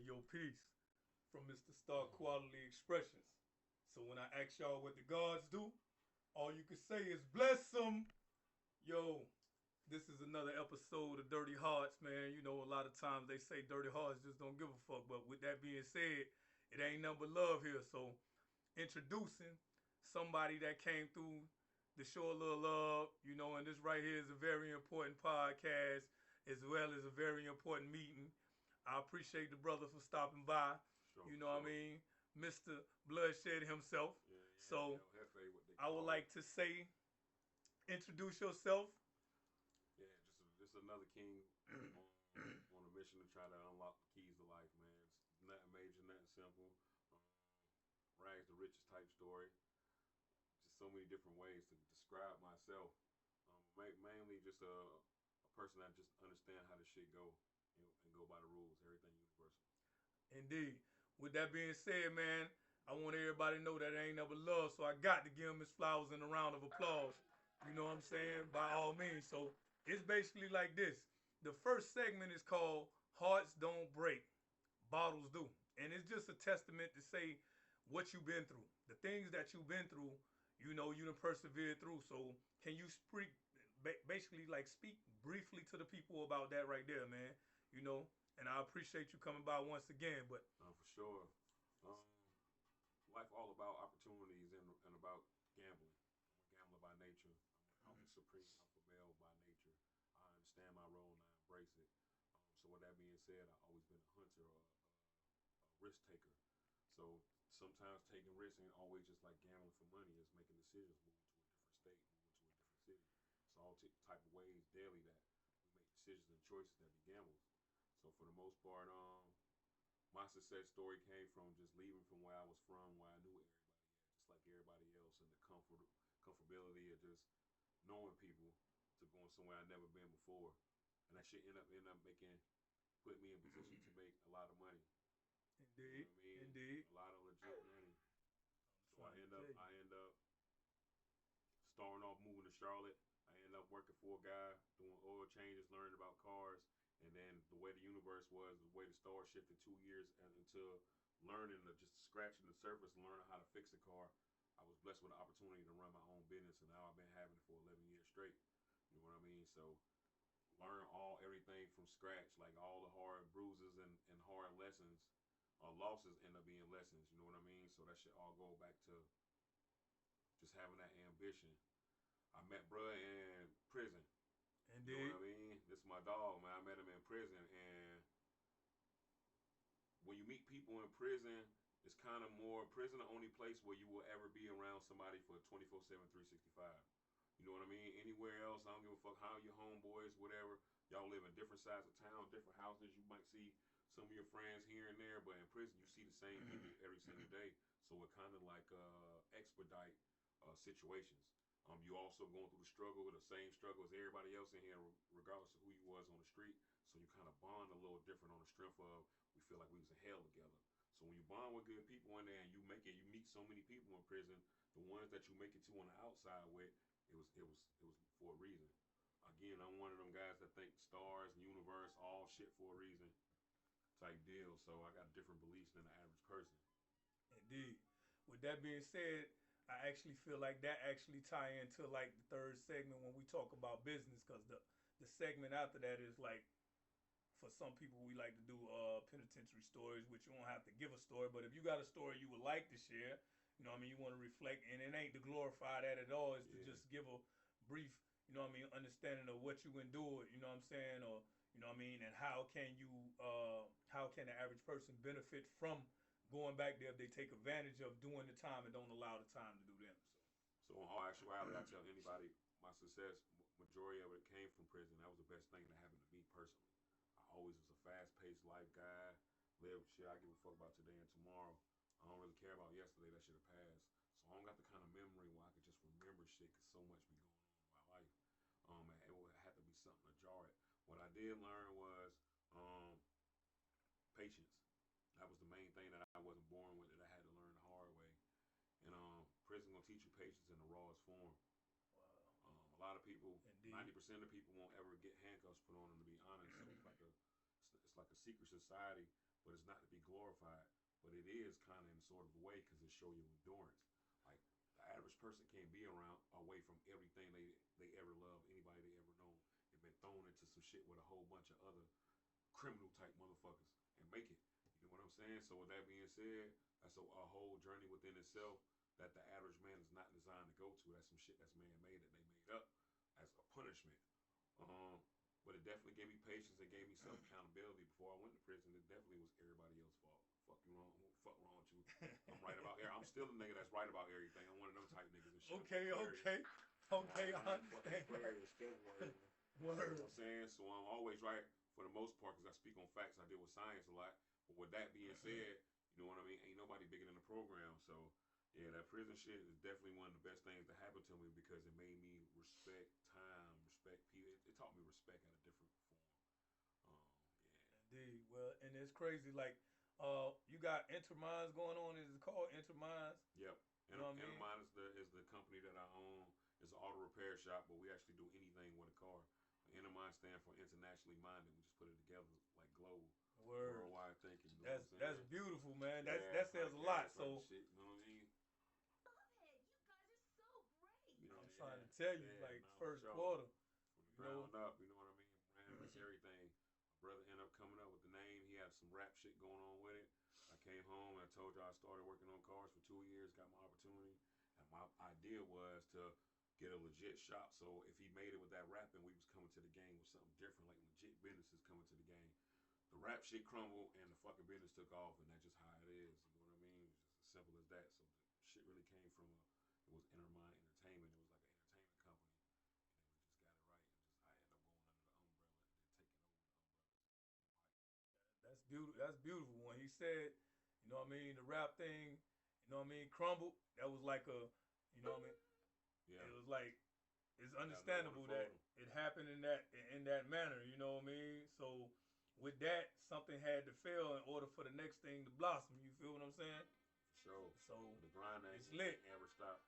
your piece from Mr. Star Quality Expressions. So when I ask y'all what the gods do, all you can say is bless them. Yo, this is another episode of Dirty Hearts, man. You know, a lot of times they say dirty hearts just don't give a fuck. But with that being said, it ain't nothing but love here. So introducing somebody that came through to show a little love, you know, and this right here is a very important podcast as well as a very important meeting. I appreciate the brother for stopping by. Sure, You know what I sure. mean? Mr. Bloodshed himself. Yeah, So hefe, what they I would call like it. to say, introduce yourself. Yeah, just another king on a mission to try to unlock the keys to life, man. It's nothing major, nothing simple. Um, rags to riches type story. Just so many different ways to describe myself. Mainly just a person that just understand how the shit go and go by the rules. Everything universal. Indeed. With that being said, man, I want everybody to know that it ain't never love, so I got to give him his flowers and a round of applause. You know what I'm saying? By all means. So it's basically like this. The first segment is called Hearts Don't Break, Bottles Do. And it's just a testament to say what you've been through. The things that you've been through, you know, you done persevered through. So can you speak, basically like speak briefly to the people about that right there, man? You know, and I appreciate you coming by once again. But For sure. Um, Life all about opportunities and about gambling. I'm a gambler by nature. I'm an alpha supreme, alpha male by nature. I understand my role and I embrace it. So with that being said, I've always been a hunter or a risk taker. So sometimes taking risks ain't always just like gambling for money. It's making decisions, moving to a different state, moving to a different city. It's all type of ways daily that we make decisions and choices that be gambles. So for the most part, my success story came from just leaving from where I was from, where I knew everybody at, just like everybody else, and the comfortability of just knowing people to going somewhere I'd never been before, and that shit end up put me in position to make a lot of money. You know indeed, what I mean? indeed. A lot of legit money. So Trying to tell you. I end up starting off moving to Charlotte. I ended up working for a guy doing oil changes, learning about cars, and then the way the universe was, the way the stars shifted 2 years into learning, just scratching the surface and learning how to fix a car. I was blessed with the opportunity to run my own business, and now I've been having it for 11 years straight. You know what I mean? So learn everything from scratch, like all the hard bruises and hard lessons or losses end up being lessons. You know what I mean? So that should all go back to just having that ambition. I met bruh in prison. You know what Indeed. I mean? This is my dog, man. I met him in prison, and when you meet people in prison, it's kind of more prison the only place where you will ever be around somebody for 24/7, 365. You know what I mean? Anywhere else, I don't give a fuck how your homeboys, whatever. Y'all live in different sides of town, different houses. You might see some of your friends here and there, but in prison, you see the same people every single day. So it kind of like expedite situations. You also going through the struggle, the same struggle as everybody else in here, regardless of who you was on the street. So you kind of bond a little different on the strength of we feel like we was in hell together. So when you bond with good people in there and you meet so many people in prison, the ones that you make it to on the outside with, it was for a reason. Again, I'm one of them guys that think stars and universe, all shit for a reason type deal. So I got different beliefs than the average person. Indeed. With that being said, I actually feel like that actually tie into like the third segment when we talk about business, because the segment after that is like for some people we like to do penitentiary stories, which you won't have to give a story, but if you got a story you would like to share, you know what I mean, you want to reflect, and it ain't to glorify that at all, it's to Yeah. just give a brief, you know what I mean, understanding of what you endured, you know what I'm saying, or you know what I mean, and how can the average person benefit from going back there if they take advantage of doing the time and don't allow the time to do them. So So in all actuality, I tell anybody my success, majority of it came from prison. That was the best thing that happened to me personally. I always was a fast-paced life guy. Live shit. I give a fuck about today and tomorrow. I don't really care about yesterday. That should have passed. So I don't got the kind of memory where I could just remember shit because so much be going on in my life. And it would have to be something to jar it. What I did learn was um, patience. That was the main thing that I wasn't born with. That I had to learn the hard way. And prison gonna teach you patience in the rawest form. wow, A lot of people, indeed, 90% of people won't ever get handcuffs put on them. To be honest, so it's like a secret society. but it's not to be glorified. But it is kind of in sort of a way because it show your endurance. Like the average person can't be around away from everything they ever loved, anybody they ever known, and been thrown into some shit with a whole bunch of other criminal type motherfuckers and make it. You know what I'm saying? So with that being said, that's a whole journey within itself that the average man is not designed to go to. That's some shit that's man made that they made up as a punishment. Um, but it definitely gave me patience. It gave me self accountability. Before I went to prison, it definitely was everybody else's fault. Fuck you wrong. Fuck wrong with you. I'm right about here. I'm still a nigga that's right about everything. I'm one of them type niggas and shit. Okay, okay, okay. I understand. You know what I'm saying? So I'm always right for the most part because I speak on facts. I deal with science a lot. But with that being said, you know what I mean? Ain't nobody bigger than the program. So yeah, that prison shit is definitely one of the best things that happened to me because it made me respect time, respect people. It taught me respect at a different form. Indeed. Well, and it's crazy. Like, you got Interminds going on. Is it called Interminds? Yep. You know what I mean? Mine is the company that I own. It's an auto repair shop, but we actually do anything with a car. Intermind stand for internationally minded. We just put it together like global, Word. worldwide thinking. You know That's beautiful, man. Yeah, That says a lot. So shit, you know what I mean? You know, I'm trying to tell you, yeah, like no, first sure. quarter, From the ground up, you know what I mean? Randomness, everything. My brother ended up coming up with the name. He had some rap shit going on with it. I came home and I told you I started working on cars for 2 years, got my opportunity. And my idea was to get a legit shop. So if he made it with that rapping, we was coming to the game with something different, like legit businesses coming to the game. The rap shit crumbled and the fucking business took off, and that's just how it is. You know what I mean? It's just as simple as that. So the shit really came from it was Intermind Entertainment. It was like an entertainment company, and then we just got it right, and just I ended up going under the umbrella and then taking over the that's beautiful. That's beautiful. When he said, you know what I mean, the rap thing, you know what I mean, crumbled. That was like a, you know what I mean. Yeah. It was like it's Got no one to understandable fold that 'em. it happened in that manner. You know what I mean. So with that, something had to fail in order for the next thing to blossom. You feel what I'm saying? Sure. So The grind it's lit. ain't ever stop.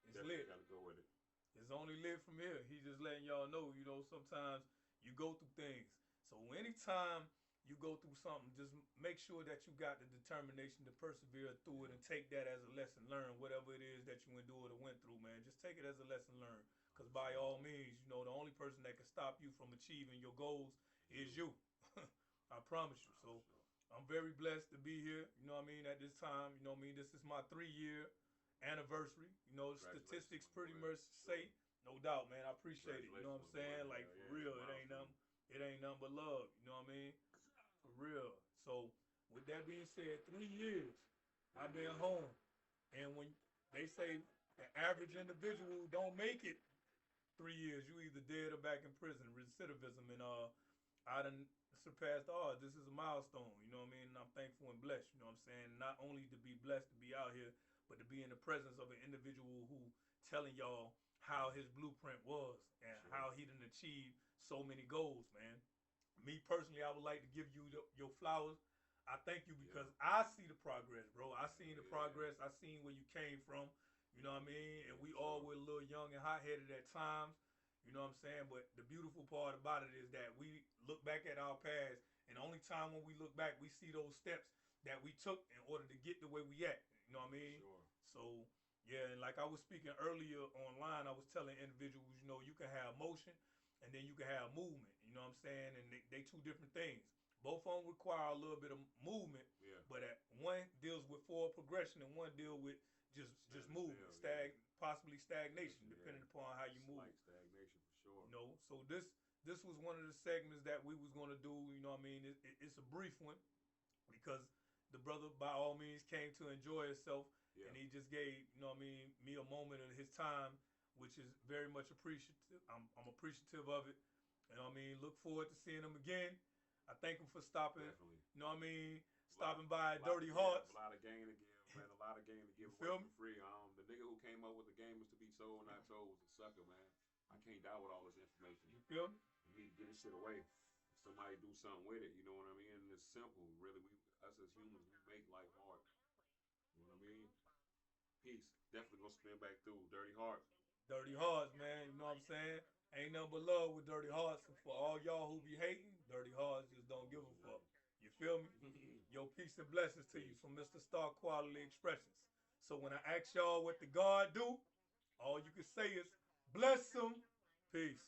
It's Definitely lit. got to go with it. It's only lit from here. He's just letting y'all know, you know, sometimes you go through things. So anytime you go through something, just make sure that you got the determination to persevere through it and take that as a lesson learned, whatever it is that you endured or went through, man. Just take it as a lesson learned. Because by all means, you know, the only person that can stop you from achieving your goals is you. I promise you. So I'm very blessed to be here, you know what I mean, at this time. You know what I mean? This is my 3 year anniversary. You know, statistics pretty much say, no doubt, man. I appreciate it. You know what I'm saying? Like for real, it ain't nothing but love. You know what I mean? For real. So with that being said, 3 years I've been home, and when they say the average individual don't make it 3 years, you either dead or back in prison, recidivism, and I done surpassed odds. This is a milestone, you know what I mean? And I'm thankful and blessed, you know what I'm saying? Not only to be blessed to be out here, but to be in the presence of an individual who telling y'all how his blueprint was and how he done achieved so many goals, man. Me personally, I would like to give you your flowers. I thank you because I see the progress, bro. I seen the progress. I seen where you came from. You know what I mean? And we all were a little young and hot headed at times. You know what I'm saying? But the beautiful part about it is that we look back at our past, and the only time when we look back, we see those steps that we took in order to get the way we at. You know what I mean? Sure. So yeah, and like I was speaking earlier online, I was telling individuals, you know, you can have motion and then you can have movement. You know what I'm saying? And they two different things. Both of them require a little bit of movement, but one deals with forward progression and one deal with just movement, possibly stagnation, depending upon how you move. Like stagnation for sure. You know, so this was one of the segments that we was gonna do. You know what I mean? It's a brief one because the brother by all means came to enjoy himself, and he just gave, you know what I mean, me a moment of his time, which is very much appreciative. I'm appreciative of it. You know what I mean? Look forward to seeing him again. I thank him for stopping. Definitely. You know what I mean? Stopping by Dirty Hearts. A lot of game to give, man. A lot of game to give away for free. The nigga who came up with the game is to be told, not told, was a sucker, man. I can't die with all this information. You feel me? You need to get this shit away. Somebody do something with it. You know what I mean? And it's simple. Really, us as humans, we make life hard. You know what I mean? Peace. Definitely gonna spin back through. Dirty Hearts. Dirty Hearts, man. You know what I'm saying? Ain't nothing but love with Dirty Hearts. And for all y'all who be hating, Dirty Hearts just don't give a fuck. You feel me? peace and blessings to you from Mr. Star Quality Expressions. So when I ask y'all what the God do, all you can say is bless him, peace.